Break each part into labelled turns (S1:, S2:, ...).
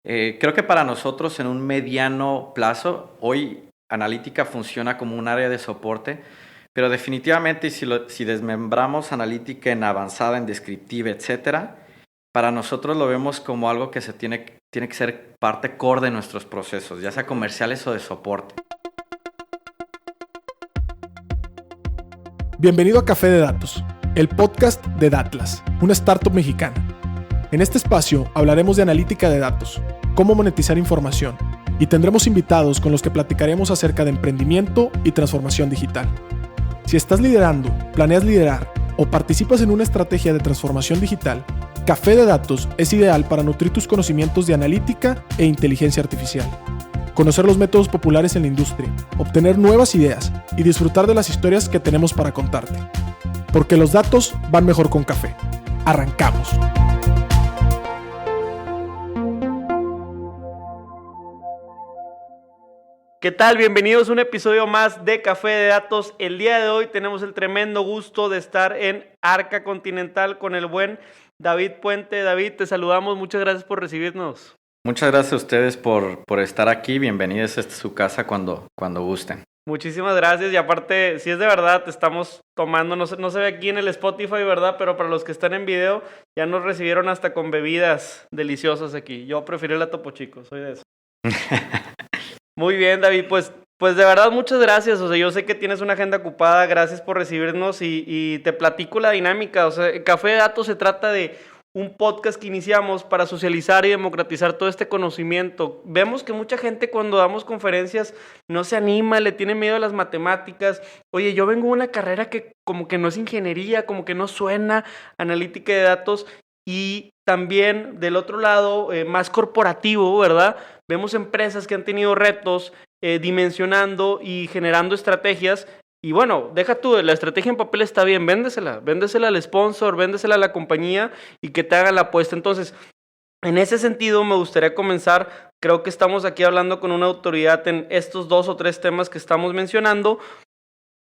S1: Creo que para nosotros en un mediano plazo, hoy analítica funciona como un área de soporte, pero definitivamente si desmembramos analítica en avanzada, en descriptiva, etcétera, para nosotros lo vemos como algo que tiene que ser parte core de nuestros procesos, ya sea comerciales o de soporte.
S2: Bienvenido a Café de Datos, el podcast de Datlas, una startup mexicana. En este espacio hablaremos de analítica de datos, cómo monetizar información, y tendremos invitados con los que platicaremos acerca de emprendimiento y transformación digital. Si estás liderando, planeas liderar o participas en una estrategia de transformación digital, Café de Datos es ideal para nutrir tus conocimientos de analítica e inteligencia artificial, conocer los métodos populares en la industria, obtener nuevas ideas y disfrutar de las historias que tenemos para contarte. Porque los datos van mejor con café. ¡Arrancamos!
S3: ¿Qué tal? Bienvenidos a un episodio más de Café de Datos. El día de hoy tenemos el tremendo gusto de estar en Arca Continental con el buen David Puente. David, te saludamos. Muchas gracias por recibirnos.
S1: Muchas gracias a ustedes por estar aquí. Bienvenidos a su casa cuando gusten.
S3: Muchísimas gracias y aparte, si es de verdad, te estamos tomando, no se ve aquí en el Spotify, ¿verdad? Pero para los que están en video, ya nos recibieron hasta con bebidas deliciosas aquí. Yo prefiero la Topo Chico, soy de eso. Muy bien, David, pues de verdad muchas gracias. O sea, yo sé que tienes una agenda ocupada, gracias por recibirnos y te platico la dinámica. O sea, Café de Datos se trata de un podcast que iniciamos para socializar y democratizar todo este conocimiento. Vemos que mucha gente cuando damos conferencias no se anima, le tiene miedo a las matemáticas. Oye, yo vengo de una carrera que como que no es ingeniería, como que no suena analítica de datos. Y también del otro lado, más corporativo, ¿verdad? Vemos empresas que han tenido retos dimensionando y generando estrategias. Y bueno, deja tú, la estrategia en papel está bien, véndesela al sponsor, véndesela a la compañía y que te hagan la apuesta. Entonces, en ese sentido me gustaría comenzar, creo que estamos aquí hablando con una autoridad en estos 2 o 3 temas que estamos mencionando,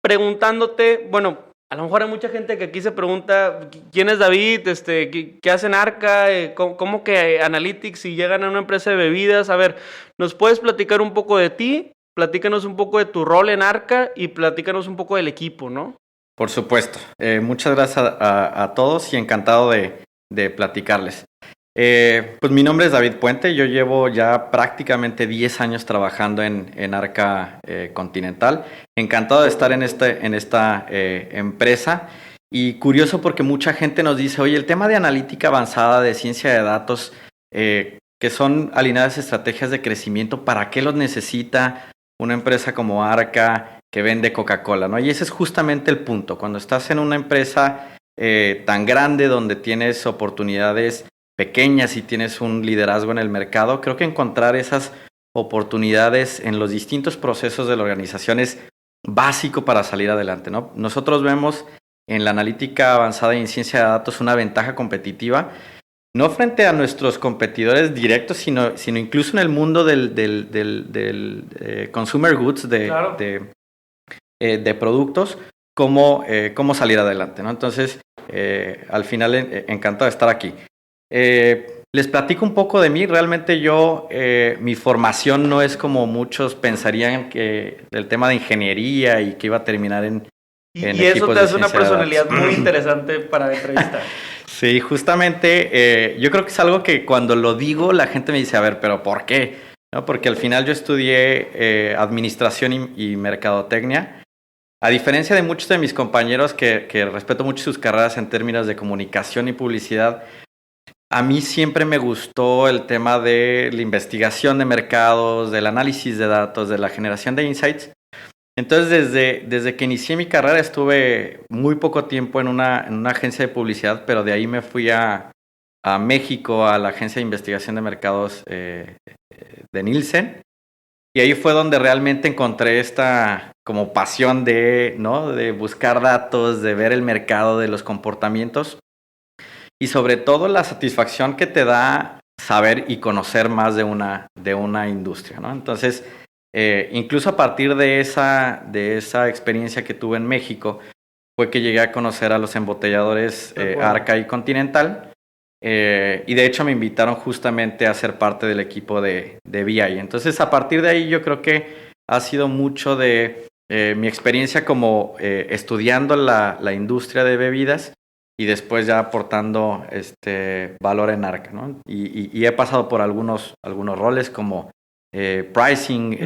S3: preguntándote, bueno, a lo mejor hay mucha gente que aquí se pregunta, ¿quién es David? ¿Qué hace en Arca? ¿Cómo que Analytics si llegan a una empresa de bebidas? A ver, ¿nos puedes platicar un poco de ti? Platícanos un poco de tu rol en Arca y platícanos un poco del equipo, ¿no?
S1: Por supuesto. Muchas gracias a todos y encantado de platicarles. Pues mi nombre es David Puente, yo llevo ya prácticamente 10 años trabajando en Arca Continental. Encantado de estar en esta empresa y curioso porque mucha gente nos dice, oye, el tema de analítica avanzada, de ciencia de datos, que son alineadas estrategias de crecimiento, ¿para qué los necesita una empresa como Arca que vende Coca-Cola, ¿no? Y ese es justamente el punto, cuando estás en una empresa tan grande donde tienes oportunidades pequeñas y tienes un liderazgo en el mercado, creo que encontrar esas oportunidades en los distintos procesos de la organización es básico para salir adelante, ¿no? Nosotros vemos en la analítica avanzada y en ciencia de datos una ventaja competitiva, no frente a nuestros competidores directos, sino incluso en el mundo del consumer goods,
S3: Claro.
S1: de productos, cómo salir adelante, ¿no? Entonces, al final, encantado de estar aquí. Les platico un poco de mí. Realmente mi formación no es como muchos pensarían que el tema de ingeniería y que iba a terminar en
S3: Y eso te hace una personalidad muy interesante para entrevistar.
S1: Sí, justamente yo creo que es algo que cuando lo digo la gente me dice, a ver, ¿pero por qué? ¿No? Porque al final yo estudié administración y mercadotecnia. A diferencia de muchos de mis compañeros que respeto mucho sus carreras en términos de comunicación y publicidad, a mí siempre me gustó el tema de la investigación de mercados, del análisis de datos, de la generación de insights. Entonces, desde que inicié mi carrera estuve muy poco tiempo en una agencia de publicidad, pero de ahí me fui a México, a la agencia de investigación de mercados de Nielsen. Y ahí fue donde realmente encontré esta como pasión ¿no? de buscar datos, de ver el mercado, de los comportamientos. Y sobre todo la satisfacción que te da saber y conocer más de una industria, ¿no? Entonces, incluso a partir de esa experiencia que tuve en México, fue que llegué a conocer a los embotelladores Arca y Continental. Y de hecho me invitaron justamente a ser parte del equipo de BI. Entonces, a partir de ahí yo creo que ha sido mucho de mi experiencia como estudiando la industria de bebidas y después ya aportando valor en Arca, ¿no? Y he pasado por algunos roles como pricing,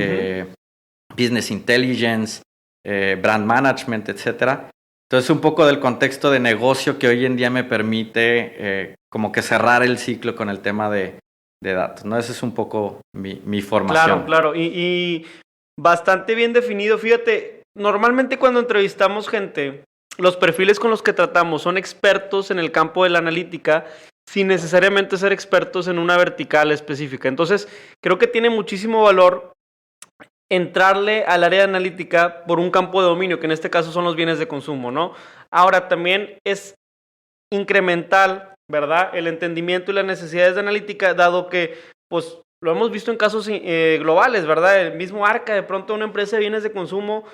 S1: business intelligence, brand management, etcétera. Entonces, un poco del contexto de negocio que hoy en día me permite como que cerrar el ciclo con el tema de datos, ¿no? Esa es un poco mi formación.
S3: Claro. Y bastante bien definido. Fíjate, normalmente cuando entrevistamos gente, los perfiles con los que tratamos son expertos en el campo de la analítica sin necesariamente ser expertos en una vertical específica. Entonces, creo que tiene muchísimo valor entrarle al área de analítica por un campo de dominio, que en este caso son los bienes de consumo, ¿no? Ahora, también es incremental, ¿verdad?, el entendimiento y las necesidades de analítica, dado que, pues, lo hemos visto en casos globales, ¿verdad? El mismo Arca, de pronto una empresa de bienes de consumo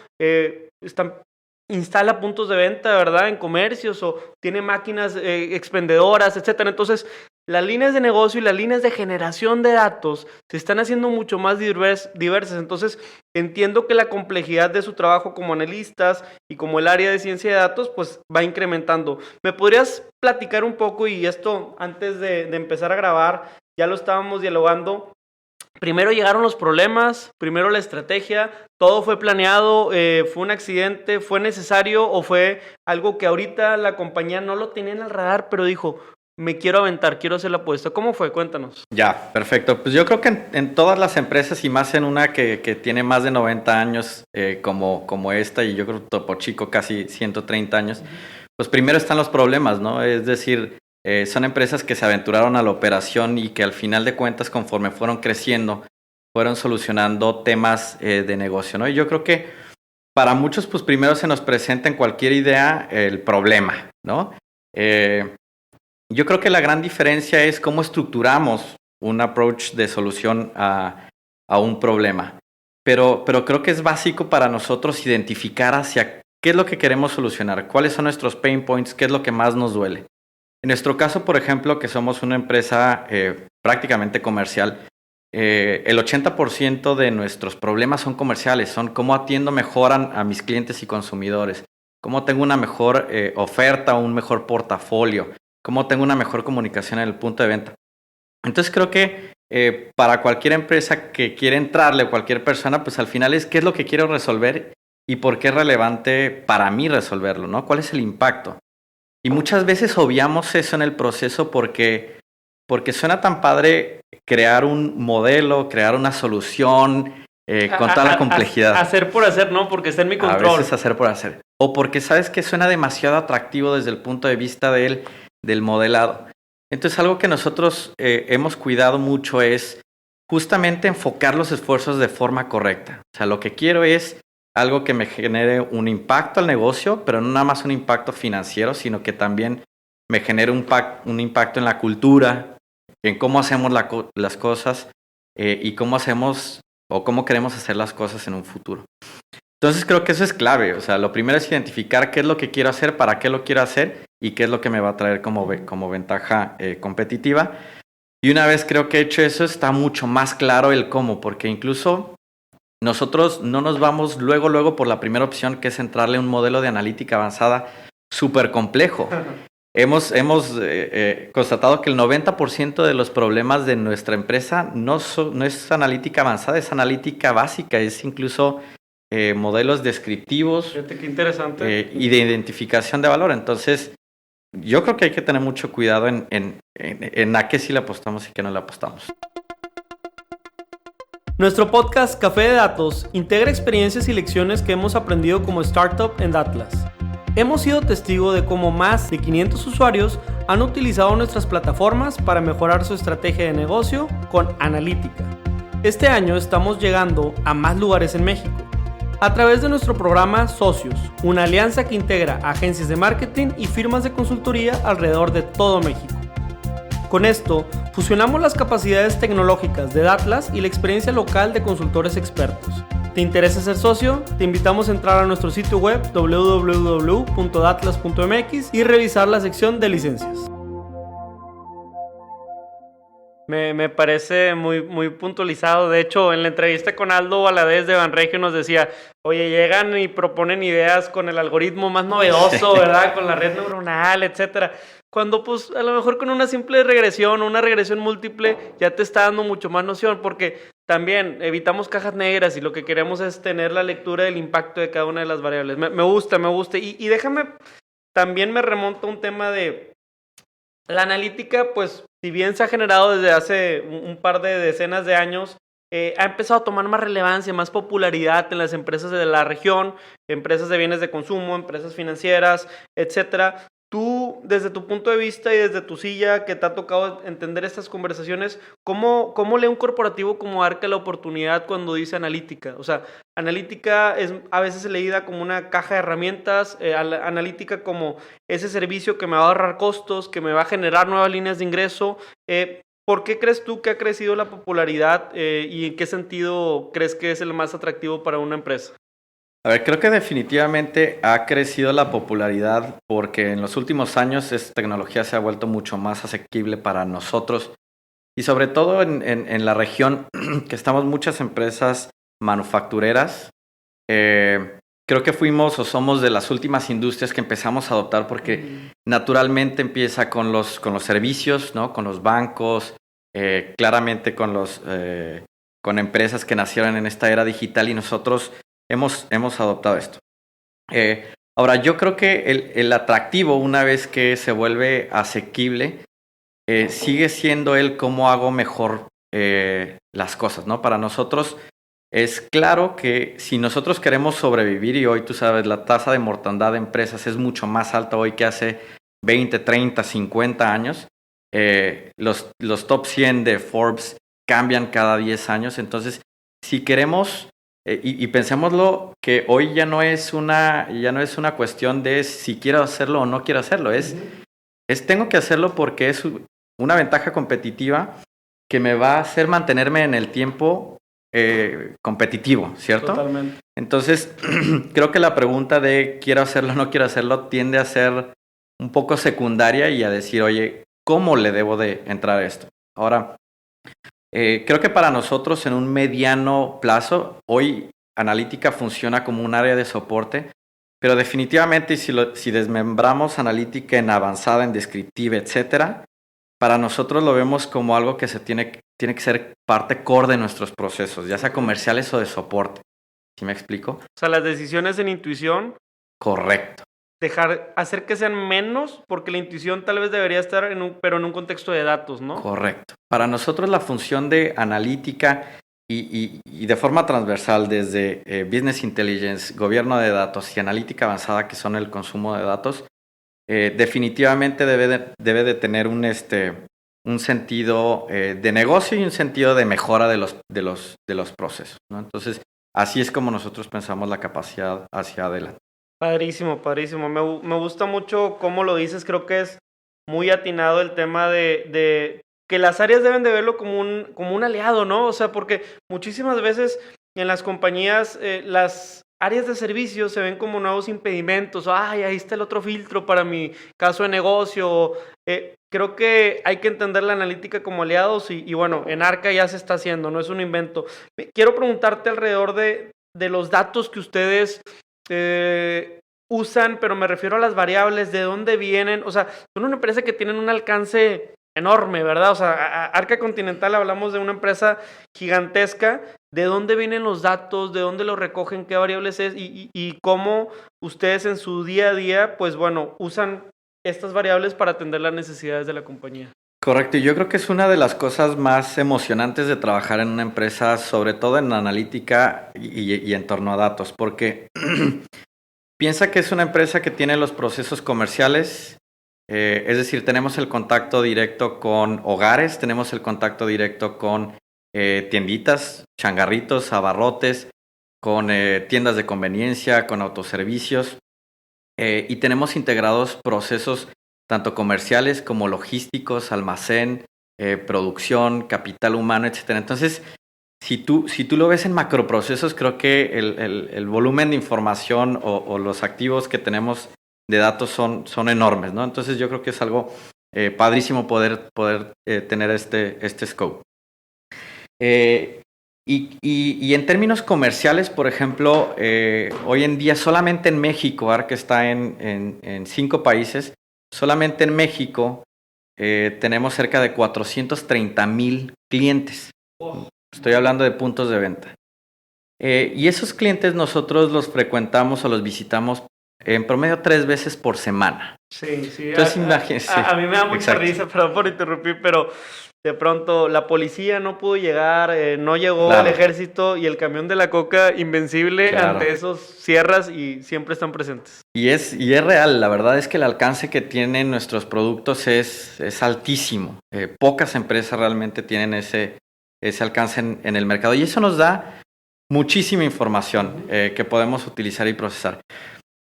S3: instala puntos de venta, ¿verdad?, en comercios, o tiene máquinas expendedoras, etcétera. Entonces, las líneas de negocio y las líneas de generación de datos se están haciendo mucho más diversas. Entonces, entiendo que la complejidad de su trabajo como analistas y como el área de ciencia de datos, pues va incrementando. ¿Me podrías platicar un poco, y esto antes de empezar a grabar, ya lo estábamos dialogando? Primero llegaron los problemas, primero la estrategia, todo fue planeado, fue un accidente, fue necesario, o fue algo que ahorita la compañía no lo tenía en el radar, pero dijo, me quiero aventar, quiero hacer la apuesta. ¿Cómo fue? Cuéntanos.
S1: Ya, perfecto. Pues yo creo que en todas las empresas, y más en una que tiene más de 90 años como esta, y yo creo que Topo Chico casi 130 años, pues primero están los problemas, ¿no? Es decir, son empresas que se aventuraron a la operación y que al final de cuentas, conforme fueron creciendo, fueron solucionando temas de negocio, ¿no? Y yo creo que para muchos, pues primero se nos presenta en cualquier idea el problema, ¿no? Yo creo que la gran diferencia es cómo estructuramos un approach de solución a un problema. Pero creo que es básico para nosotros identificar hacia qué es lo que queremos solucionar, cuáles son nuestros pain points, qué es lo que más nos duele. En nuestro caso, por ejemplo, que somos una empresa prácticamente comercial, el 80% de nuestros problemas son comerciales, son cómo atiendo mejor a mis clientes y consumidores, cómo tengo una mejor oferta, un mejor portafolio, cómo tengo una mejor comunicación en el punto de venta. Entonces creo que para cualquier empresa que quiera entrarle, o cualquier persona, pues al final es qué es lo que quiero resolver y por qué es relevante para mí resolverlo, ¿no? ¿Cuál es el impacto? Y muchas veces obviamos eso en el proceso porque suena tan padre crear un modelo, crear una solución con toda la complejidad.
S3: Hacer por hacer, ¿no? Porque está en mi control.
S1: A veces hacer por hacer. O porque sabes que suena demasiado atractivo desde el punto de vista del modelado. Entonces, algo que nosotros hemos cuidado mucho es justamente enfocar los esfuerzos de forma correcta. O sea, lo que quiero es algo que me genere un impacto al negocio, pero no nada más un impacto financiero, sino que también me genere un impacto en la cultura, en cómo hacemos las cosas y cómo hacemos o cómo queremos hacer las cosas en un futuro. Entonces creo que eso es clave. O sea, lo primero es identificar qué es lo que quiero hacer, para qué lo quiero hacer y qué es lo que me va a traer como ventaja competitiva. Y una vez creo que he hecho eso, está mucho más claro el cómo, porque incluso nosotros no nos vamos luego por la primera opción, que es entrarle a un modelo de analítica avanzada súper complejo. Hemos constatado que el 90% de los problemas de nuestra empresa no es analítica avanzada, es analítica básica, es incluso modelos descriptivos.
S3: Fíjate qué interesante.
S1: Y de identificación de valor. Entonces, yo creo que hay que tener mucho cuidado en a qué sí le apostamos y qué no le apostamos.
S3: Nuestro podcast Café de Datos integra experiencias y lecciones que hemos aprendido como startup en Datlas. Hemos sido testigo de cómo más de 500 usuarios han utilizado nuestras plataformas para mejorar su estrategia de negocio con analítica. Este año estamos llegando a más lugares en México a través de nuestro programa Socios, una alianza que integra agencias de marketing y firmas de consultoría alrededor de todo México. Con esto, fusionamos las capacidades tecnológicas de Datlas y la experiencia local de consultores expertos. ¿Te interesa ser socio? Te invitamos a entrar a nuestro sitio web www.datlas.mx y revisar la sección de licencias. Me parece muy, muy puntualizado. De hecho, en la entrevista con Aldo Valadez de Banregio nos decía, oye, llegan y proponen ideas con el algoritmo más novedoso, ¿verdad? Con la red neuronal, etcétera. Cuando, pues, a lo mejor con una simple regresión o una regresión múltiple ya te está dando mucho más noción, porque también evitamos cajas negras y lo que queremos es tener la lectura del impacto de cada una de las variables. Me gusta, me gusta. Y déjame, también me remonta un tema de la analítica, pues, si bien se ha generado desde hace un par de decenas de años, ha empezado a tomar más relevancia, más popularidad en las empresas de la región, empresas de bienes de consumo, empresas financieras, etcétera. Tú, desde tu punto de vista y desde tu silla que te ha tocado entender estas conversaciones, ¿cómo lee un corporativo como Arca la oportunidad cuando dice analítica? O sea, analítica es a veces leída como una caja de herramientas, analítica como ese servicio que me va a ahorrar costos, que me va a generar nuevas líneas de ingreso. ¿Por qué crees tú que ha crecido la popularidad y en qué sentido crees que es el más atractivo para una empresa?
S1: A ver, creo que definitivamente ha crecido la popularidad porque en los últimos años esta tecnología se ha vuelto mucho más asequible para nosotros y sobre todo en la región que estamos muchas empresas manufactureras. Creo que fuimos o somos de las últimas industrias que empezamos a adoptar porque naturalmente empieza con los servicios, ¿no? Con los bancos, claramente con empresas que nacieron en esta era digital y nosotros hemos adoptado esto. Ahora, yo creo que el atractivo, una vez que se vuelve asequible, sigue siendo el cómo hago mejor las cosas, ¿no? Para nosotros es claro que si nosotros queremos sobrevivir, y hoy tú sabes, la tasa de mortandad de empresas es mucho más alta hoy que hace 20, 30, 50 años. Los top 100 de Forbes cambian cada 10 años, entonces si queremos... Y pensémoslo que hoy ya no es una cuestión de si quiero hacerlo o no quiero hacerlo. Es tengo que hacerlo porque es una ventaja competitiva que me va a hacer mantenerme en el tiempo competitivo, ¿cierto?
S3: Totalmente.
S1: Entonces, creo que la pregunta de quiero hacerlo o no quiero hacerlo tiende a ser un poco secundaria y a decir, oye, ¿cómo le debo de entrar a esto? Ahora, creo que para nosotros en un mediano plazo, hoy analítica funciona como un área de soporte, pero definitivamente si desmembramos analítica en avanzada, en descriptiva, etcétera, para nosotros lo vemos como algo que tiene que ser parte core de nuestros procesos, ya sea comerciales o de soporte. ¿Sí me explico?
S3: O sea, las decisiones en intuición.
S1: Correcto.
S3: Hacer que sean menos, porque la intuición tal vez debería estar pero en un contexto de datos, ¿no?
S1: Correcto. Para nosotros la función de analítica y de forma transversal desde Business Intelligence, gobierno de datos y analítica avanzada, que son el consumo de datos, definitivamente debe de tener un sentido de negocio y un sentido de mejora de los procesos, ¿no? Entonces, así es como nosotros pensamos la capacidad hacia adelante.
S3: Padrísimo, padrísimo. Me gusta mucho cómo lo dices. Creo que es muy atinado el tema de que las áreas deben de verlo como un aliado, ¿no? O sea, porque muchísimas veces en las compañías las áreas de servicio se ven como nuevos impedimentos. Ay, ahí está el otro filtro para mi caso de negocio. Creo que hay que entender la analítica como aliados y bueno, en Arca ya se está haciendo, no es un invento. Quiero preguntarte alrededor de los datos que ustedes usan, pero me refiero a las variables, de dónde vienen. O sea, son una empresa que tienen un alcance enorme, ¿verdad? O sea, Arca Continental, hablamos de una empresa gigantesca. ¿De dónde vienen los datos? ¿De dónde los recogen? ¿Qué variables es? Y cómo ustedes en su día a día, pues bueno, usan estas variables para atender las necesidades de la compañía.
S1: Correcto, y yo creo que es una de las cosas más emocionantes de trabajar en una empresa, sobre todo en analítica y en torno a datos, porque piensa que es una empresa que tiene los procesos comerciales, es decir, tenemos el contacto directo con hogares, tenemos el contacto directo con tienditas, changarritos, abarrotes, con tiendas de conveniencia, con autoservicios, y tenemos integrados procesos tanto comerciales como logísticos, almacén, producción, capital humano, etcétera. Entonces, si tú lo ves en macroprocesos, creo que el volumen de información o los activos que tenemos de datos son enormes, ¿no? Entonces, yo creo que es algo padrísimo poder tener este scope. Y en términos comerciales, por ejemplo, hoy en día solamente en México, ARC está en 5 países, solamente en México tenemos cerca de 430,000 clientes. Estoy hablando de puntos de venta. Y esos clientes nosotros los frecuentamos o los visitamos en promedio 3 veces por semana.
S3: Sí.
S1: Entonces, imagínense.
S3: A mí me da mucha risa, perdón por interrumpir, pero de pronto la policía no pudo llegar, no llegó el ejército y el camión de la coca invencible ante esos sierras y siempre están presentes.
S1: Y es real, la verdad es que el alcance que tienen nuestros productos es altísimo. Pocas empresas realmente tienen ese alcance en el mercado y eso nos da muchísima información que podemos utilizar y procesar.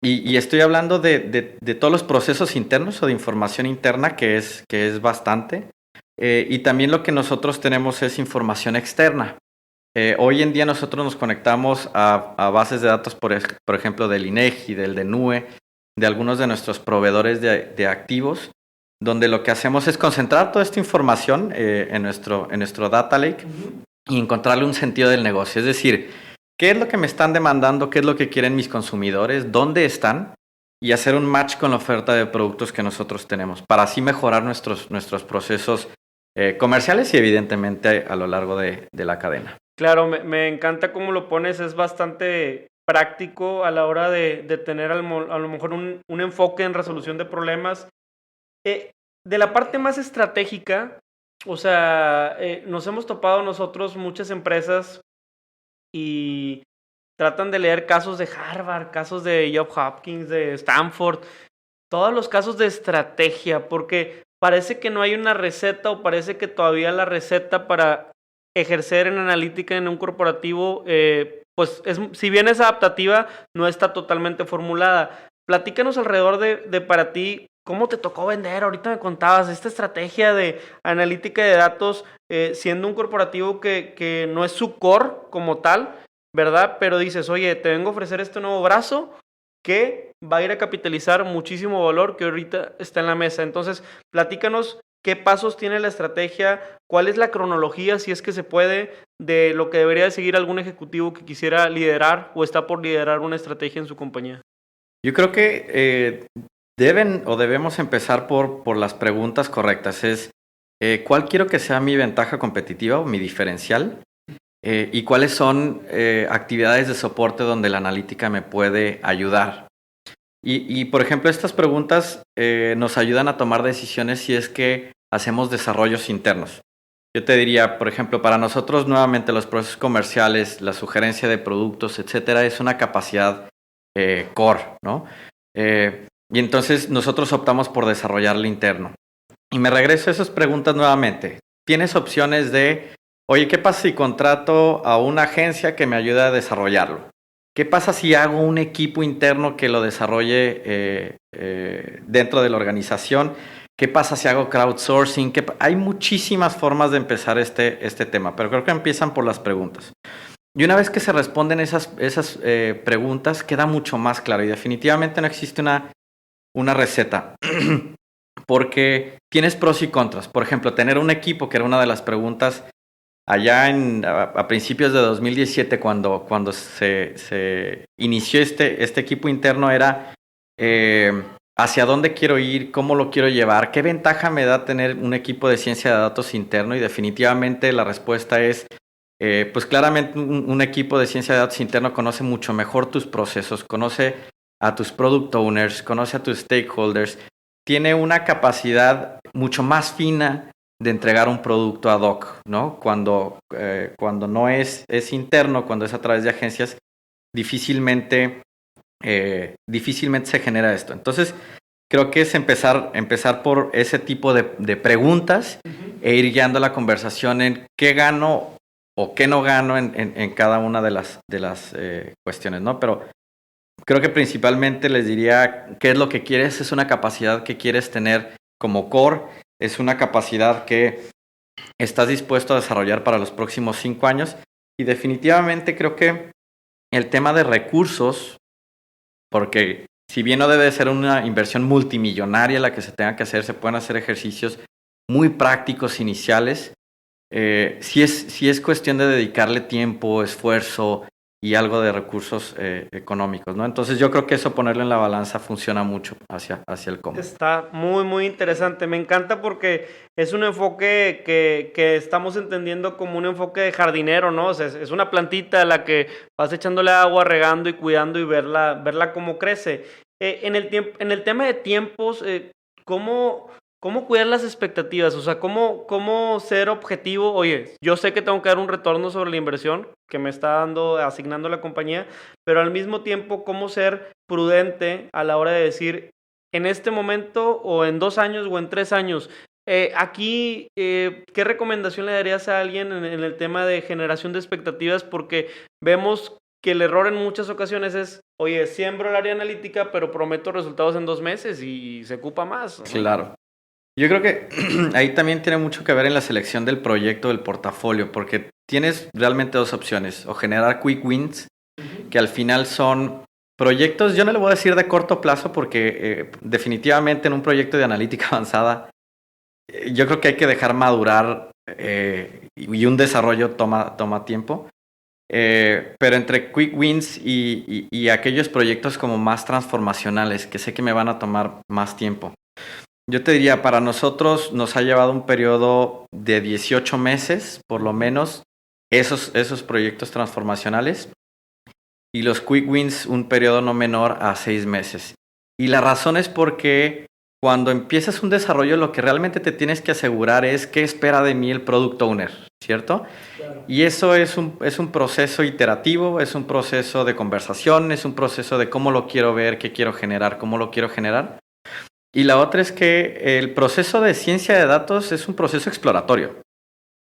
S1: Y estoy hablando de todos los procesos internos o de información interna que es bastante. Y también lo que nosotros tenemos es información externa. Hoy en día nosotros nos conectamos a bases de datos, por ejemplo, del INEGI, del DENUE, de algunos de nuestros proveedores de activos, donde lo que hacemos es concentrar toda esta información en nuestro data lake y encontrarle un sentido del negocio. Es decir, ¿qué es lo que me están demandando? ¿Qué es lo que quieren mis consumidores? ¿Dónde están? Y hacer un match con la oferta de productos que nosotros tenemos para así mejorar nuestros procesos comerciales y evidentemente a lo largo de la cadena.
S3: Claro, me encanta cómo lo pones, es bastante práctico a la hora de tener a lo mejor un enfoque en resolución de problemas. De la parte más estratégica, o sea, nos hemos topado nosotros muchas empresas y tratan de leer casos de Harvard, casos de Johns Hopkins, de Stanford, todos los casos de estrategia, porque parece que no hay una receta o parece que todavía la receta para ejercer en analítica en un corporativo, pues si bien es adaptativa, no está totalmente formulada. Platícanos alrededor de para ti, ¿cómo te tocó vender? Ahorita me contabas esta estrategia de analítica de datos, siendo un corporativo que no es su core como tal, ¿verdad? Pero dices, oye, te vengo a ofrecer este nuevo brazo que va a ir a capitalizar muchísimo valor que ahorita está en la mesa. Entonces, platícanos qué pasos tiene la estrategia, cuál es la cronología, si es que se puede, de lo que debería de seguir algún ejecutivo que quisiera liderar o está por liderar una estrategia en su compañía.
S1: Yo creo que debemos empezar por las preguntas correctas. ¿Cuál quiero que sea mi ventaja competitiva o mi diferencial? ¿Y cuáles son actividades de soporte donde la analítica me puede ayudar? Y por ejemplo, estas preguntas nos ayudan a tomar decisiones si es que hacemos desarrollos internos. Yo te diría, por ejemplo, para nosotros nuevamente los procesos comerciales, la sugerencia de productos, etcétera, es una capacidad core, ¿no? Y entonces nosotros optamos por desarrollarlo interno. Y me regreso a esas preguntas nuevamente. Tienes opciones de, oye, ¿qué pasa si contrato a una agencia que me ayude a desarrollarlo? ¿Qué pasa si hago un equipo interno que lo desarrolle dentro de la organización? ¿Qué pasa si hago crowdsourcing? Hay muchísimas formas de empezar este tema, pero creo que empiezan por las preguntas. Y una vez que se responden esas preguntas, queda mucho más claro. Y definitivamente no existe una receta, porque tienes pros y contras. Por ejemplo, tener un equipo, que era una de las preguntas allá a principios de 2017, cuando se inició este equipo interno, era hacia dónde quiero ir, cómo lo quiero llevar, qué ventaja me da tener un equipo de ciencia de datos interno. Y definitivamente la respuesta es, pues claramente un equipo de ciencia de datos interno conoce mucho mejor tus procesos, conoce a tus product owners, conoce a tus stakeholders, tiene una capacidad mucho más fina de entregar un producto ad hoc, ¿no? Cuando no es interno, cuando es a través de agencias, difícilmente se genera esto. Entonces, creo que es empezar por ese tipo de preguntas e ir guiando la conversación en qué gano o qué no gano en cada una de las cuestiones, ¿no? Pero creo que principalmente les diría qué es lo que quieres, es una capacidad que quieres tener como core, es una capacidad que estás dispuesto a desarrollar para los próximos 5 años y definitivamente creo que el tema de recursos, porque si bien no debe ser una inversión multimillonaria la que se tenga que hacer, se pueden hacer ejercicios muy prácticos iniciales. Si es cuestión de dedicarle tiempo, esfuerzo y algo de recursos económicos, ¿no? Entonces yo creo que eso, ponerlo en la balanza, funciona mucho hacia el cómo.
S3: Está muy, muy interesante. Me encanta porque es un enfoque que estamos entendiendo como un enfoque de jardinero, ¿no? O sea, es una plantita a la que vas echándole agua, regando y cuidando y verla cómo crece. En el tema de tiempos, ¿cómo cuidar las expectativas? O sea, ¿cómo ser objetivo? Oye, yo sé que tengo que dar un retorno sobre la inversión que me está asignando la compañía, pero al mismo tiempo, ¿cómo ser prudente a la hora de decir, en este momento o en 2 años o en 3 años? ¿Qué recomendación le darías a alguien en el tema de generación de expectativas? Porque vemos que el error en muchas ocasiones es, oye, siembro el área analítica, pero prometo resultados en 2 meses y se ocupa más, ¿no?
S1: Claro. Yo creo que ahí también tiene mucho que ver en la selección del proyecto, del portafolio, porque tienes realmente 2 opciones: o generar quick wins, que al final son proyectos, yo no le voy a decir de corto plazo, porque definitivamente en un proyecto de analítica avanzada, yo creo que hay que dejar madurar, y un desarrollo toma tiempo. Pero entre quick wins y aquellos proyectos como más transformacionales, que sé que me van a tomar más tiempo, yo te diría, para nosotros nos ha llevado un periodo de 18 meses, por lo menos, esos proyectos transformacionales, y los quick wins un periodo no menor a 6 meses. Y la razón es porque cuando empiezas un desarrollo, lo que realmente te tienes que asegurar es qué espera de mí el product owner, ¿cierto? Claro. Y eso es un proceso iterativo, es un proceso de conversación, es un proceso de cómo lo quiero ver, qué quiero generar, cómo lo quiero generar. Y la otra es que el proceso de ciencia de datos es un proceso exploratorio.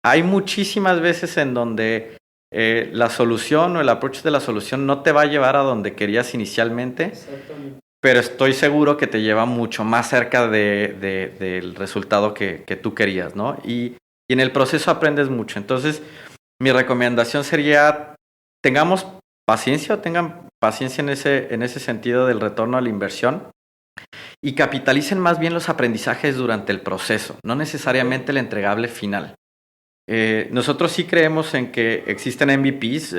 S1: Hay muchísimas veces en donde la solución o el approach de la solución no te va a llevar a donde querías inicialmente. Exactamente. Pero estoy seguro que te lleva mucho más cerca del resultado que tú querías, ¿no? Y en el proceso aprendes mucho. Entonces, mi recomendación sería, tengan paciencia en ese sentido del retorno a la inversión, y capitalicen más bien los aprendizajes durante el proceso, no necesariamente el entregable final. Nosotros sí creemos en que existen MVPs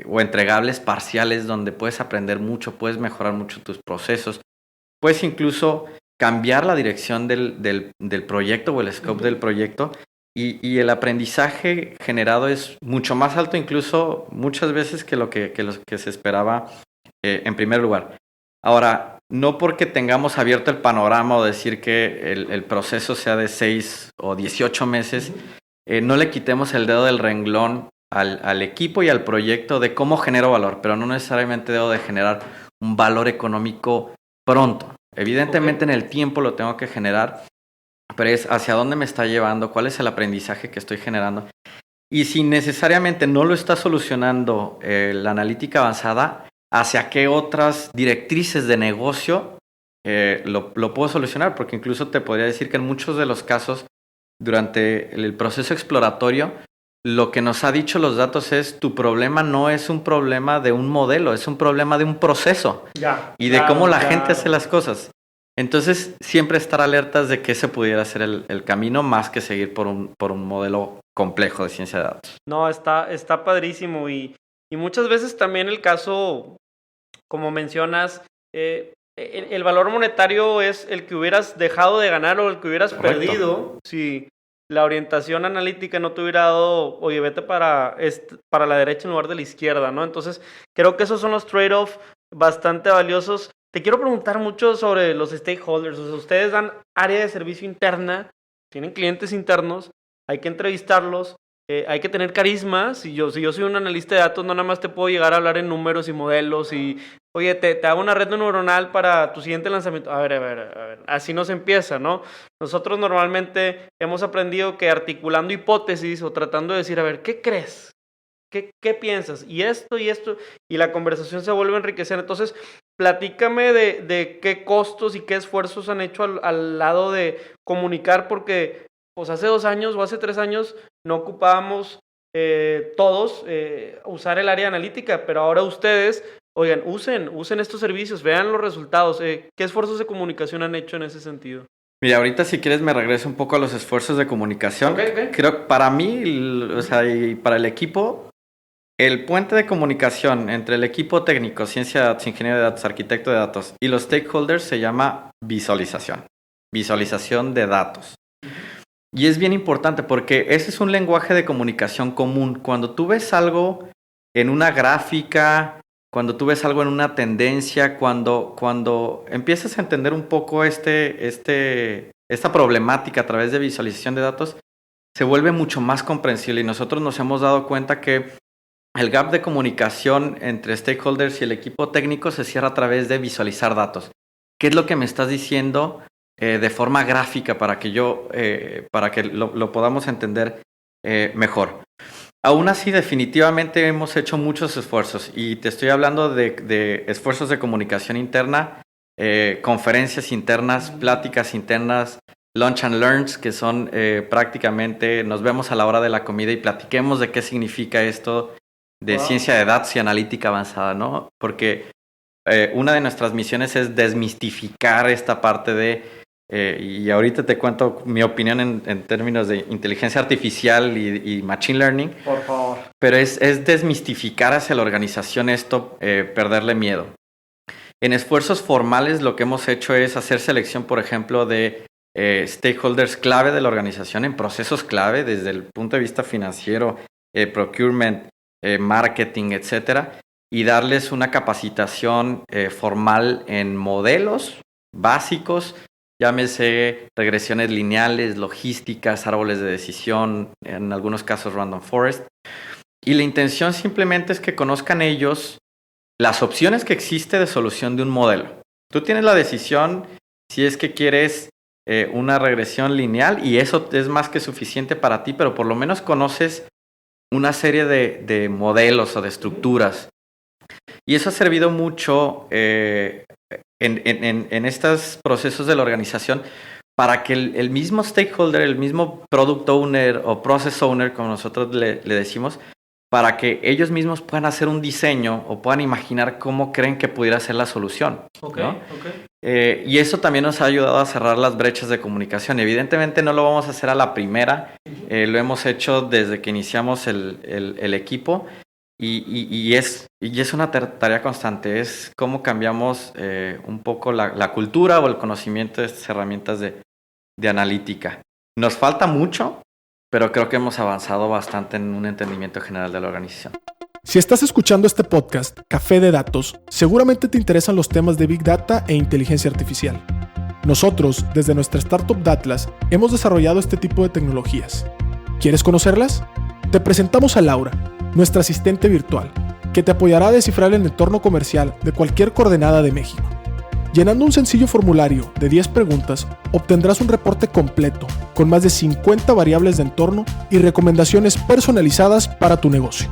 S1: o entregables parciales donde puedes aprender mucho, puedes mejorar mucho tus procesos, puedes incluso cambiar la dirección del proyecto o el scope del proyecto, y el aprendizaje generado es mucho más alto, incluso muchas veces que lo que se esperaba en primer lugar. Ahora, no porque tengamos abierto el panorama o decir que el proceso sea de 6 o 18 meses, no le quitemos el dedo del renglón al equipo y al proyecto de cómo genero valor, pero no necesariamente debo de generar un valor económico pronto. Evidentemente en el tiempo lo tengo que generar, pero es hacia dónde me está llevando, cuál es el aprendizaje que estoy generando. Y si necesariamente no lo está solucionando la analítica avanzada, hacia qué otras directrices de negocio lo puedo solucionar, porque incluso te podría decir que en muchos de los casos, durante el proceso exploratorio, lo que nos ha dicho los datos es: tu problema no es un problema de un modelo, es un problema de un proceso y de cómo la gente hace las cosas. Entonces, siempre estar alertas de que ese pudiera ser el camino, más que seguir por un modelo complejo de ciencia de datos.
S3: No, está padrísimo, y muchas veces también el caso, como mencionas, el valor monetario es el que hubieras dejado de ganar o el que hubieras perdido si la orientación analítica no te hubiera dado, oye, vete para la derecha en lugar de la izquierda, ¿no? Entonces, creo que esos son los trade-off bastante valiosos. Te quiero preguntar mucho sobre los stakeholders. O sea, ustedes dan área de servicio interna, tienen clientes internos, hay que entrevistarlos, hay que tener carisma. Si yo soy un analista de datos, no nada más te puedo llegar a hablar en números y modelos y, oye, te hago una red neuronal para tu siguiente lanzamiento. A ver, así no se empieza, ¿no? Nosotros normalmente hemos aprendido que articulando hipótesis o tratando de decir, a ver, ¿qué crees? ¿Qué piensas? Y esto, y la conversación se vuelve a enriquecer. Entonces, platícame de qué costos y qué esfuerzos han hecho al lado de comunicar, porque pues hace 2 años o hace 3 años no ocupábamos todos usar el área analítica, pero ahora ustedes oigan, usen estos servicios, vean los resultados. ¿Qué esfuerzos de comunicación han hecho en ese sentido?
S1: Mira, ahorita si quieres me regreso un poco a los esfuerzos de comunicación.
S3: Ok.
S1: Creo que para mí, o sea, y para el equipo, el puente de comunicación entre el equipo técnico, ciencia de datos, ingeniero de datos, arquitecto de datos y los stakeholders se llama visualización de datos. Y es bien importante porque ese es un lenguaje de comunicación común. Cuando tú ves algo en una gráfica, cuando tú ves algo en una tendencia, cuando empiezas a entender un poco esta problemática a través de visualización de datos, se vuelve mucho más comprensible. Y nosotros nos hemos dado cuenta que el gap de comunicación entre stakeholders y el equipo técnico se cierra a través de visualizar datos. ¿Qué es lo que me estás diciendo de forma gráfica para que lo podamos entender mejor? Aún así, definitivamente hemos hecho muchos esfuerzos y te estoy hablando de esfuerzos de comunicación interna, conferencias internas, pláticas internas, lunch and learns, que son prácticamente nos vemos a la hora de la comida y platiquemos de qué significa esto de ciencia de datos y analítica avanzada, ¿no? Porque una de nuestras misiones es desmistificar esta parte y ahorita te cuento mi opinión en términos de inteligencia artificial y machine learning.
S3: Por favor.
S1: Pero es desmistificar hacia la organización esto, perderle miedo. En esfuerzos formales lo que hemos hecho es hacer selección, por ejemplo, de stakeholders clave de la organización en procesos clave desde el punto de vista financiero, procurement, marketing, etcétera, y darles una capacitación formal en modelos básicos, llámese regresiones lineales, logísticas, árboles de decisión, en algunos casos random forest. Y la intención simplemente es que conozcan ellos las opciones que existe de solución de un modelo. Tú tienes la decisión si es que quieres una regresión lineal y eso es más que suficiente para ti, pero por lo menos conoces una serie de modelos o de estructuras. Y eso ha servido mucho en estos procesos de la organización para que el mismo stakeholder, el mismo product owner o process owner, como nosotros le decimos, para que ellos mismos puedan hacer un diseño o puedan imaginar cómo creen que pudiera ser la solución. ¿No? Y eso también nos ha ayudado a cerrar las brechas de comunicación. Evidentemente no lo vamos a hacer a la primera, lo hemos hecho desde que iniciamos el equipo y es una tarea constante, es cómo cambiamos un poco la cultura o el conocimiento de estas herramientas de analítica. Nos falta mucho, pero creo que hemos avanzado bastante en un entendimiento general de la organización.
S2: Si estás escuchando este podcast, Café de Datos, seguramente te interesan los temas de Big Data e inteligencia artificial. Nosotros, desde nuestra startup Datlas, hemos desarrollado este tipo de tecnologías. ¿Quieres conocerlas? Te presentamos a Laura, nuestra asistente virtual, que te apoyará a descifrar el entorno comercial de cualquier coordenada de México. Llenando un sencillo formulario de 10 preguntas, obtendrás un reporte completo, con más de 50 variables de entorno y recomendaciones personalizadas para tu negocio.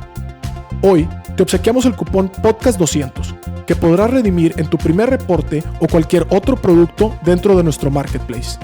S2: Hoy te obsequiamos el cupón Podcast200, que podrás redimir en tu primer reporte o cualquier otro producto dentro de nuestro marketplace.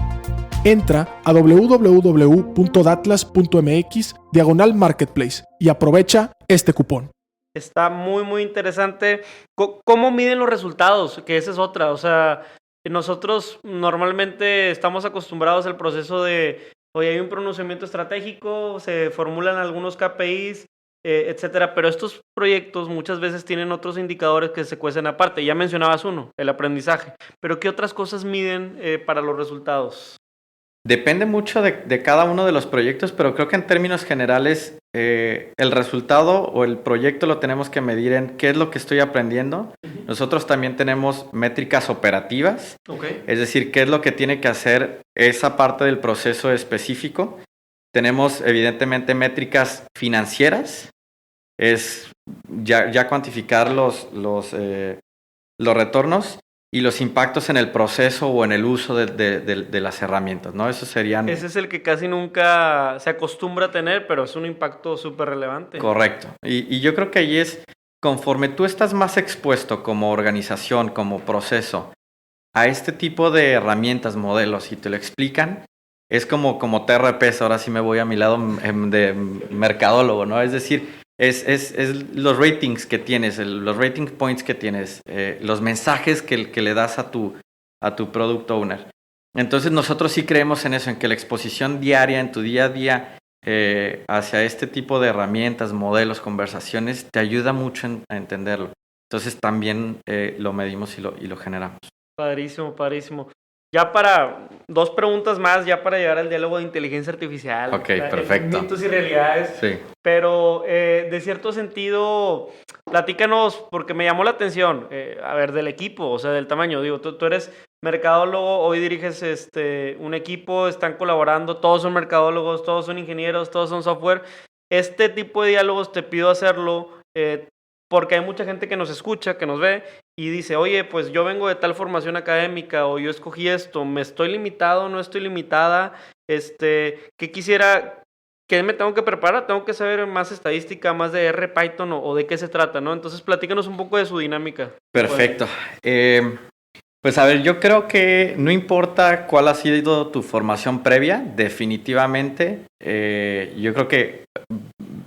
S2: Entra a www.datlas.mx/marketplace y aprovecha este cupón.
S3: Está muy, muy interesante. ¿Cómo miden los resultados? Que esa es otra. O sea, nosotros normalmente estamos acostumbrados al proceso de, oye, hay un pronunciamiento estratégico, se formulan algunos KPIs, etcétera. Pero estos proyectos muchas veces tienen otros indicadores que se cuecen aparte. Ya mencionabas uno, el aprendizaje. Pero ¿qué otras cosas miden para los resultados?
S1: Depende mucho de cada uno de los proyectos, pero creo que en términos generales el resultado o el proyecto lo tenemos que medir en qué es lo que estoy aprendiendo. Nosotros también tenemos métricas operativas, es decir, qué es lo que tiene que hacer esa parte del proceso específico. Tenemos evidentemente métricas financieras, es ya cuantificar los retornos y los impactos en el proceso o en el uso de las herramientas, ¿no? Esos serían...
S3: Ese es el que casi nunca se acostumbra a tener, pero es un impacto súper relevante.
S1: Correcto. Y yo creo que ahí es, conforme tú estás más expuesto como organización, como proceso, a este tipo de herramientas, modelos, y te lo explican, es como TRPs, ahora sí me voy a mi lado de mercadólogo, ¿no? Es decir, es los ratings que tienes, los rating points que tienes, los mensajes que le das a tu product owner. Entonces nosotros sí creemos en eso, en que la exposición diaria en tu día a día hacia este tipo de herramientas, modelos, conversaciones, te ayuda mucho a entenderlo. Entonces también lo medimos y lo generamos.
S3: Padrísimo, padrísimo. Ya para 2 preguntas más, ya para llegar al diálogo de inteligencia artificial.
S1: Ok, perfecto.
S3: Mitos y realidades.
S1: Sí.
S3: Pero de cierto sentido, platícanos, porque me llamó la atención, a ver, del equipo, o sea, del tamaño. Digo, tú eres mercadólogo, hoy diriges un equipo, están colaborando, todos son mercadólogos, todos son ingenieros, todos son software. Este tipo de diálogos te pido hacerlo porque hay mucha gente que nos escucha, que nos ve y dice, oye, pues yo vengo de tal formación académica o yo escogí esto, ¿me estoy limitado, no estoy limitada? ¿Qué quisiera? ¿Qué me tengo que preparar? ¿Tengo que saber más estadística, más de R, Python o de qué se trata, no? Entonces, platícanos un poco de su dinámica.
S1: Perfecto. Pues a ver, yo creo que no importa cuál ha sido tu formación previa, definitivamente, yo creo que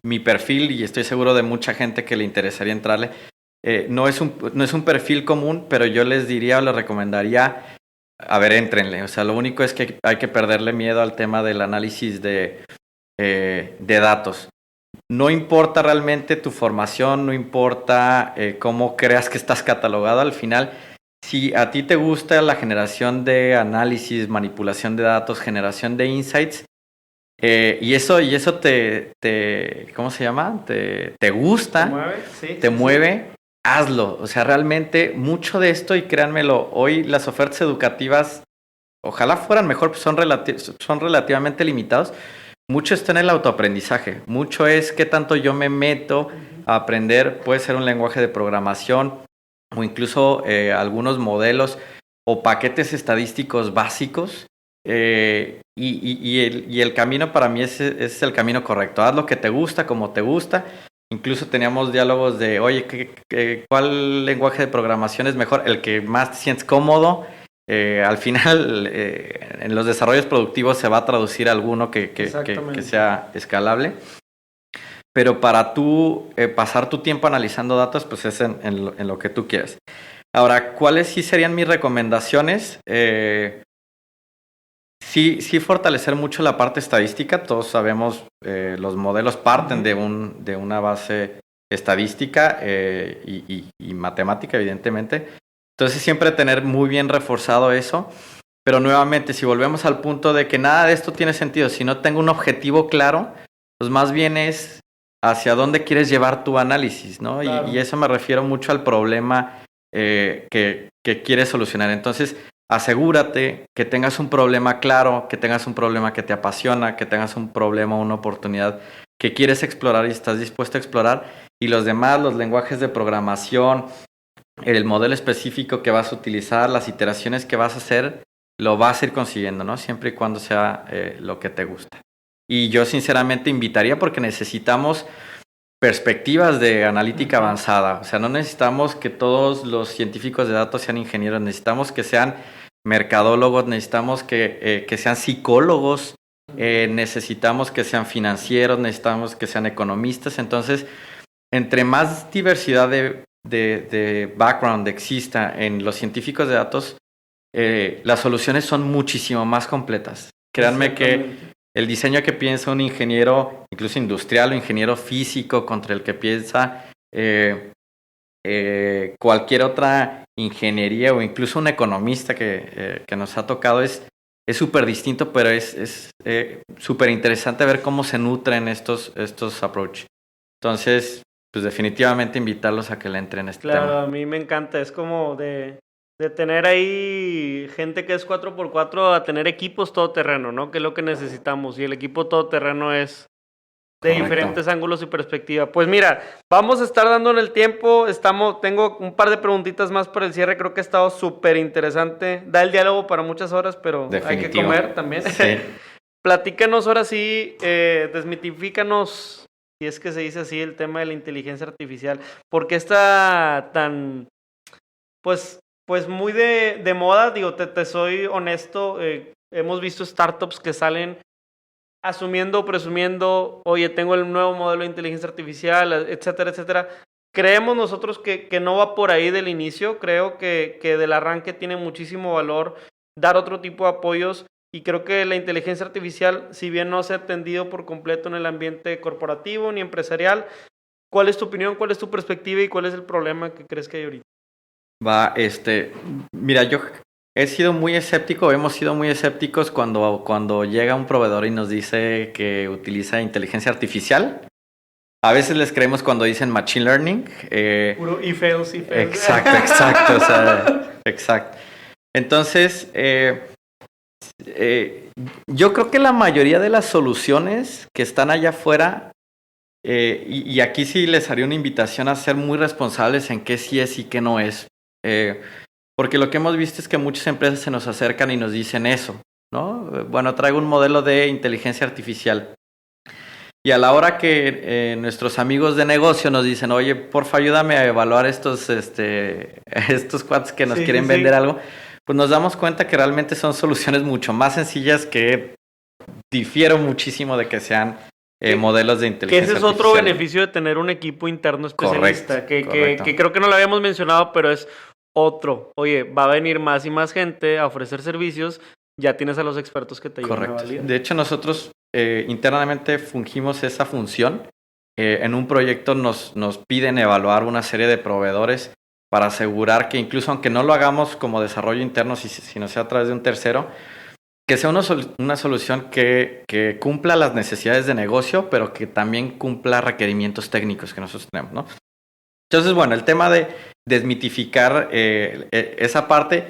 S1: mi perfil, y estoy seguro de mucha gente que le interesaría entrarle, no es un perfil común, pero yo les diría o les recomendaría, a ver, éntrenle. O sea, lo único es que hay que perderle miedo al tema del análisis de datos. No importa realmente tu formación, no importa cómo creas que estás catalogado al final. Si a ti te gusta la generación de análisis, manipulación de datos, generación de insights, y eso te ¿cómo se llama? Te gusta,
S3: ¿Te mueve? Sí,
S1: te mueve, hazlo. O sea, realmente mucho de esto, y créanmelo, hoy las ofertas educativas, ojalá fueran mejor, pues son relativamente limitados. Mucho está en el autoaprendizaje, mucho es qué tanto yo me meto a aprender, puede ser un lenguaje de programación o incluso algunos modelos o paquetes estadísticos básicos, y el camino para mí es el camino correcto. Haz lo que te gusta, como te gusta. Incluso teníamos diálogos de, oye, ¿cuál lenguaje de programación es mejor? El que más te sientes cómodo. Al final, en los desarrollos productivos se va a traducir alguno que sea escalable. Pero para tú pasar tu tiempo analizando datos, pues es en lo que tú quieres. Ahora, ¿cuáles sí serían mis recomendaciones? Sí fortalecer mucho la parte estadística. Todos sabemos, los modelos parten de una base estadística y matemática, evidentemente. Entonces siempre tener muy bien reforzado eso. Pero nuevamente, si volvemos al punto de que nada de esto tiene sentido, si no tengo un objetivo claro, pues más bien es hacia dónde quieres llevar tu análisis, ¿no? Claro. Y eso me refiero mucho al problema que quieres solucionar. Entonces, asegúrate que tengas un problema claro, que tengas un problema que te apasiona, que tengas un problema, una oportunidad que quieres explorar y estás dispuesto a explorar. Y los demás, los lenguajes de programación, el modelo específico que vas a utilizar, las iteraciones que vas a hacer, lo vas a ir consiguiendo, ¿no? Siempre y cuando sea lo que te gusta. Y yo sinceramente invitaría, porque necesitamos perspectivas de analítica avanzada. O sea, no necesitamos que todos los científicos de datos sean ingenieros, necesitamos que sean mercadólogos, necesitamos que sean psicólogos, necesitamos que sean financieros, necesitamos que sean economistas. Entonces, entre más diversidad de background exista en los científicos de datos, las soluciones son muchísimo más completas. Créanme que el diseño que piensa un ingeniero, incluso industrial o ingeniero físico, contra el que piensa cualquier otra ingeniería o incluso un economista que nos ha tocado, es súper distinto, pero es súper interesante ver cómo se nutren estos approach. Entonces, pues definitivamente invitarlos a que le entren este tema.
S3: Claro, a mí me encanta, es como de tener ahí gente que es 4x4 a tener equipos todoterreno, ¿no? Que es lo que necesitamos, y el equipo todoterreno es de Correcto. Diferentes ángulos y perspectiva. Pues mira, vamos a estar dándole el tiempo, tengo un par de preguntitas más para el cierre, creo que ha estado súper interesante, da el diálogo para muchas horas, pero Definitivo. Hay que comer también. Sí. Platícanos ahora sí, desmitifícanos, si es que se dice así, el tema de la inteligencia artificial. ¿Por qué está tan, pues muy de moda? Digo, te soy honesto, hemos visto startups que salen asumiendo o presumiendo, oye, tengo el nuevo modelo de inteligencia artificial, etcétera, etcétera. Creemos nosotros que no va por ahí del inicio, creo que del arranque tiene muchísimo valor dar otro tipo de apoyos y creo que la inteligencia artificial, si bien no se ha atendido por completo en el ambiente corporativo ni empresarial, ¿cuál es tu opinión, cuál es tu perspectiva y cuál es el problema que crees que hay ahorita?
S1: Mira, yo he sido muy escéptico, hemos sido muy escépticos cuando llega un proveedor y nos dice que utiliza inteligencia artificial. A veces les creemos cuando dicen machine learning.
S3: Puro if else, if else.
S1: Exacto, o sea, exacto. Entonces, yo creo que la mayoría de las soluciones que están allá afuera, y aquí sí les haría una invitación a ser muy responsables en qué sí es y qué no es. Porque lo que hemos visto es que muchas empresas se nos acercan y nos dicen eso, ¿no? Bueno, traigo un modelo de inteligencia artificial. Y a la hora que nuestros amigos de negocio nos dicen, oye, porfa, ayúdame a evaluar estos cuates que nos quieren vender algo, pues nos damos cuenta que realmente son soluciones mucho más sencillas que difieren muchísimo de que sean modelos de inteligencia artificial.
S3: Que ese es otro beneficio de tener un equipo interno especialista, correcto. Que creo que no lo habíamos mencionado, pero es otro. Oye, va a venir más y más gente a ofrecer servicios, ya tienes a los expertos que te ayudan a validar.
S1: De hecho, nosotros internamente fungimos esa función. En un proyecto nos piden evaluar una serie de proveedores para asegurar que incluso aunque no lo hagamos como desarrollo interno, sino sea a través de un tercero, que sea una solución que cumpla las necesidades de negocio, pero que también cumpla requerimientos técnicos que nosotros tenemos, ¿no? Entonces, bueno, el tema de desmitificar esa parte,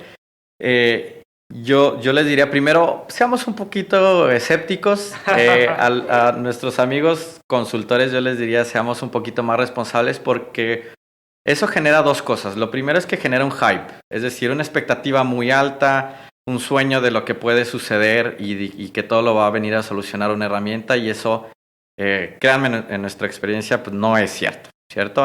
S1: yo les diría primero, seamos un poquito escépticos. A nuestros amigos consultores yo les diría, seamos un poquito más responsables porque eso genera dos cosas. Lo primero es que genera un hype, es decir, una expectativa muy alta, un sueño de lo que puede suceder y que todo lo va a venir a solucionar una herramienta y eso, créanme, en nuestra experiencia, pues no es cierto.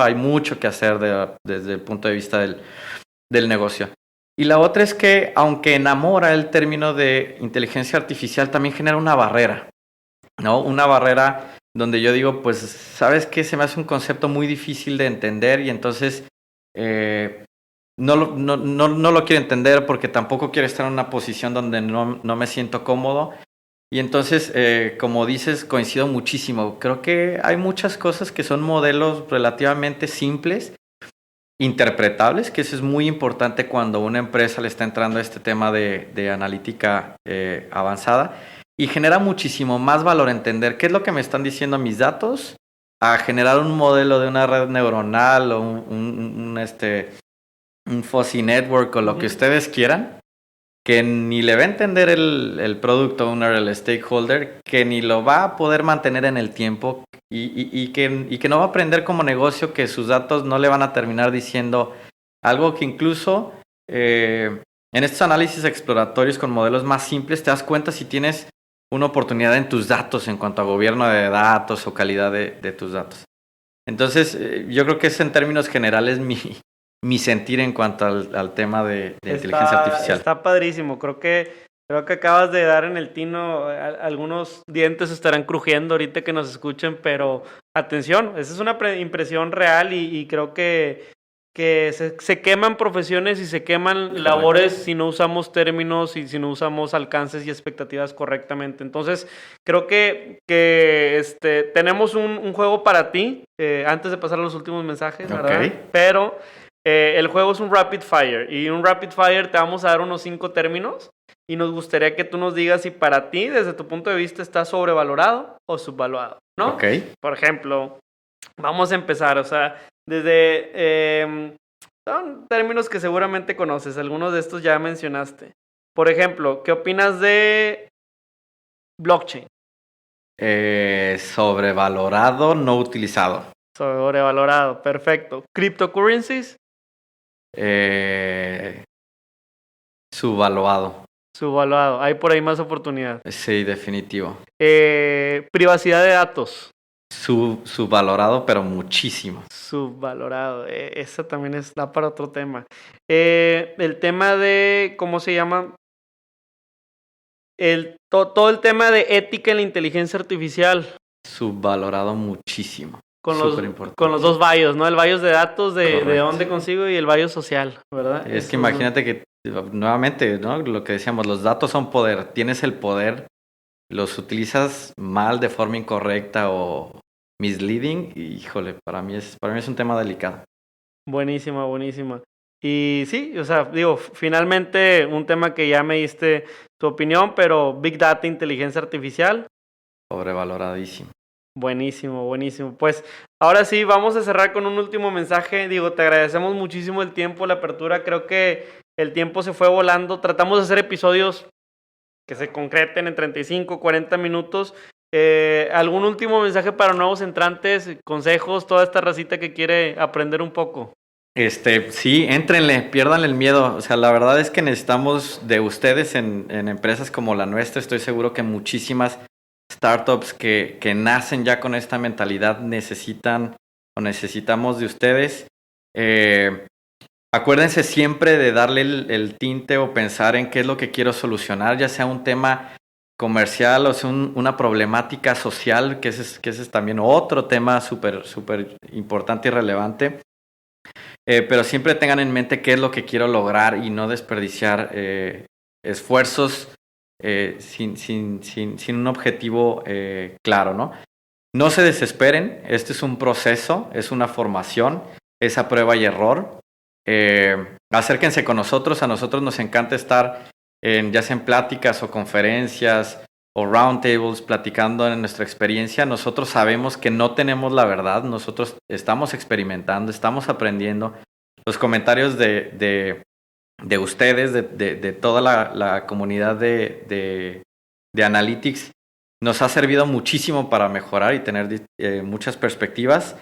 S1: Hay mucho que hacer desde el punto de vista del negocio. Y la otra es que, aunque enamora el término de inteligencia artificial, también genera una barrera, ¿no? Una barrera donde yo digo, pues, ¿sabes qué? Se me hace un concepto muy difícil de entender y entonces no lo quiero entender porque tampoco quiero estar en una posición donde no me siento cómodo. Y entonces, como dices, coincido muchísimo. Creo que hay muchas cosas que son modelos relativamente simples, interpretables, que eso es muy importante cuando una empresa le está entrando a este tema de analítica avanzada y genera muchísimo más valor entender qué es lo que me están diciendo mis datos a generar un modelo de una red neuronal o un fuzzy network o lo que ustedes quieran, que ni le va a entender el product owner, el stakeholder, que ni lo va a poder mantener en el tiempo y que no va a aprender como negocio, que sus datos no le van a terminar diciendo algo que incluso en estos análisis exploratorios con modelos más simples te das cuenta si tienes una oportunidad en tus datos en cuanto a gobierno de datos o calidad de tus datos. Entonces, yo creo que es en términos generales mi sentir en cuanto al tema de inteligencia artificial.
S3: Está padrísimo, creo que acabas de dar en el tino, algunos dientes estarán crujiendo ahorita que nos escuchen, pero atención, esa es una impresión real y creo que se queman profesiones y se queman labores si no usamos términos y si no usamos alcances y expectativas correctamente. Entonces, creo que tenemos un juego para ti, antes de pasar a los últimos mensajes, ¿verdad? Pero el juego es un rapid fire y un rapid fire te vamos a dar unos 5 términos y nos gustaría que tú nos digas si para ti, desde tu punto de vista, está sobrevalorado o subvaluado, ¿no?
S1: Okay.
S3: Por ejemplo, vamos a empezar, o sea, desde son términos que seguramente conoces, algunos de estos ya mencionaste. Por ejemplo, ¿qué opinas de blockchain?
S1: Sobrevalorado, no utilizado.
S3: Sobrevalorado, perfecto. ¿Cryptocurrencies?
S1: Subvaluado.
S3: Subvaluado, hay por ahí más oportunidad.
S1: Sí, definitivo.
S3: Privacidad de datos.
S1: Subvalorado, pero muchísimo.
S3: Subvalorado, esa también está para otro tema. El tema de, ¿cómo se llama? El todo el tema de ética en la inteligencia artificial.
S1: Subvalorado muchísimo.
S3: Con
S1: Superimportante.
S3: los dos BIOS, ¿no? El BIOS de datos de
S1: Correcto.
S3: dónde consigo y el BIOS social, ¿verdad?
S1: Es
S3: Eso,
S1: que imagínate que, nuevamente, ¿no? Lo que decíamos, los datos son poder. Tienes el poder, los utilizas mal, de forma incorrecta o misleading, y, híjole, para mí es un tema delicado.
S3: Buenísima. Y sí, o sea, digo, finalmente un tema que ya me diste tu opinión, pero Big Data, inteligencia artificial.
S1: Sobrevaloradísimo.
S3: Buenísimo. Pues ahora sí, vamos a cerrar con un último mensaje. Digo, te agradecemos muchísimo el tiempo, la apertura. Creo que el tiempo se fue volando. Tratamos de hacer episodios que se concreten en 35, 40 minutos. ¿Algún último mensaje para nuevos entrantes, consejos, toda esta racita que quiere aprender un poco?
S1: Sí, éntrenle, piérdanle el miedo. O sea, la verdad es que necesitamos de ustedes en empresas como la nuestra. Estoy seguro que muchísimas startups que nacen ya con esta mentalidad necesitamos de ustedes. Acuérdense siempre de darle el tinte o pensar en qué es lo que quiero solucionar, ya sea un tema comercial o sea una problemática social, que ese es también otro tema súper importante y relevante. Pero siempre tengan en mente qué es lo que quiero lograr y no desperdiciar esfuerzos sin un objetivo claro, ¿no? No se desesperen, este es un proceso, es una formación, es a prueba y error. Acérquense con nosotros, a nosotros nos encanta estar ya sea en pláticas o conferencias o roundtables platicando en nuestra experiencia. Nosotros sabemos que no tenemos la verdad, nosotros estamos experimentando, estamos aprendiendo. Los comentarios de ustedes, de toda la comunidad de Analytics, nos ha servido muchísimo para mejorar y tener muchas perspectivas.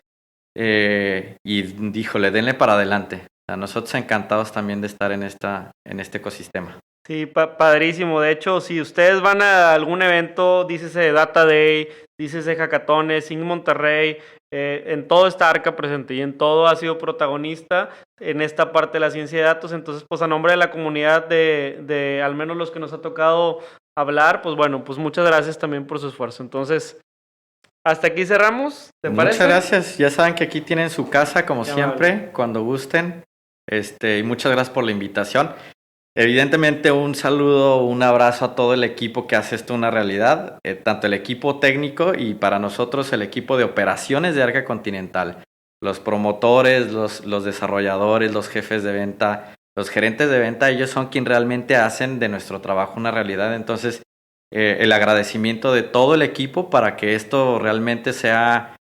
S1: Y díjole, denle para adelante. A nosotros encantados también de estar en este ecosistema.
S3: Sí, padrísimo. De hecho, si ustedes van a algún evento, dícese Data Day, dícese Hackatones, Inc. Monterrey, en todo está Arca presente y en todo ha sido protagonista en esta parte de la ciencia de datos. Entonces, pues a nombre de la comunidad de al menos los que nos ha tocado hablar, pues bueno, pues muchas gracias también por su esfuerzo. Entonces, hasta aquí cerramos, ¿te parece?
S1: Muchas gracias. Ya saben que aquí tienen su casa, como siempre,
S3: amable.
S1: Cuando gusten. Y muchas gracias por la invitación. Evidentemente, un saludo, un abrazo a todo el equipo que hace esto una realidad, tanto el equipo técnico y para nosotros el equipo de operaciones de Arca Continental, los promotores, los desarrolladores, los jefes de venta, los gerentes de venta, ellos son quienes realmente hacen de nuestro trabajo una realidad. Entonces, el agradecimiento de todo el equipo para que esto realmente sea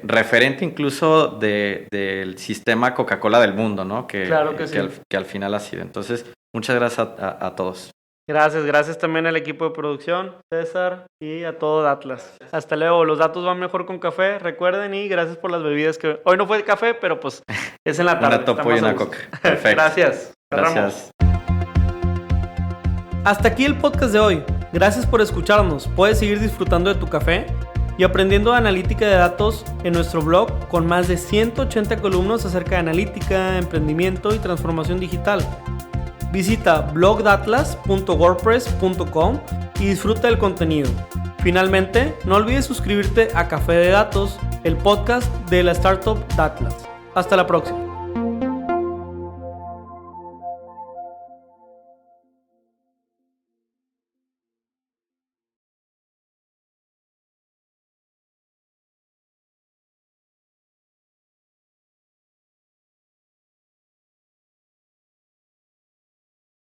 S1: referente incluso del sistema Coca-Cola del mundo, ¿no?
S3: Claro que sí.
S1: Que al final ha sido. Entonces, muchas gracias a todos.
S3: Gracias también al equipo de producción, César, y a todo Atlas. Hasta luego, los datos van mejor con café, recuerden, y gracias por las bebidas que hoy no fue de café, pero pues es en la tarde.
S1: Una topo y una coca. Perfecto.
S3: Gracias.
S1: Gracias.
S3: Hasta aquí el podcast de hoy. Gracias por escucharnos. Puedes seguir disfrutando de tu café y aprendiendo de analítica de datos en nuestro blog con más de 180 columnas acerca de analítica, emprendimiento y transformación digital. Visita blogdatlas.wordpress.com y disfruta del contenido. Finalmente, no olvides suscribirte a Café de Datos, el podcast de la startup Datlas. Hasta la próxima.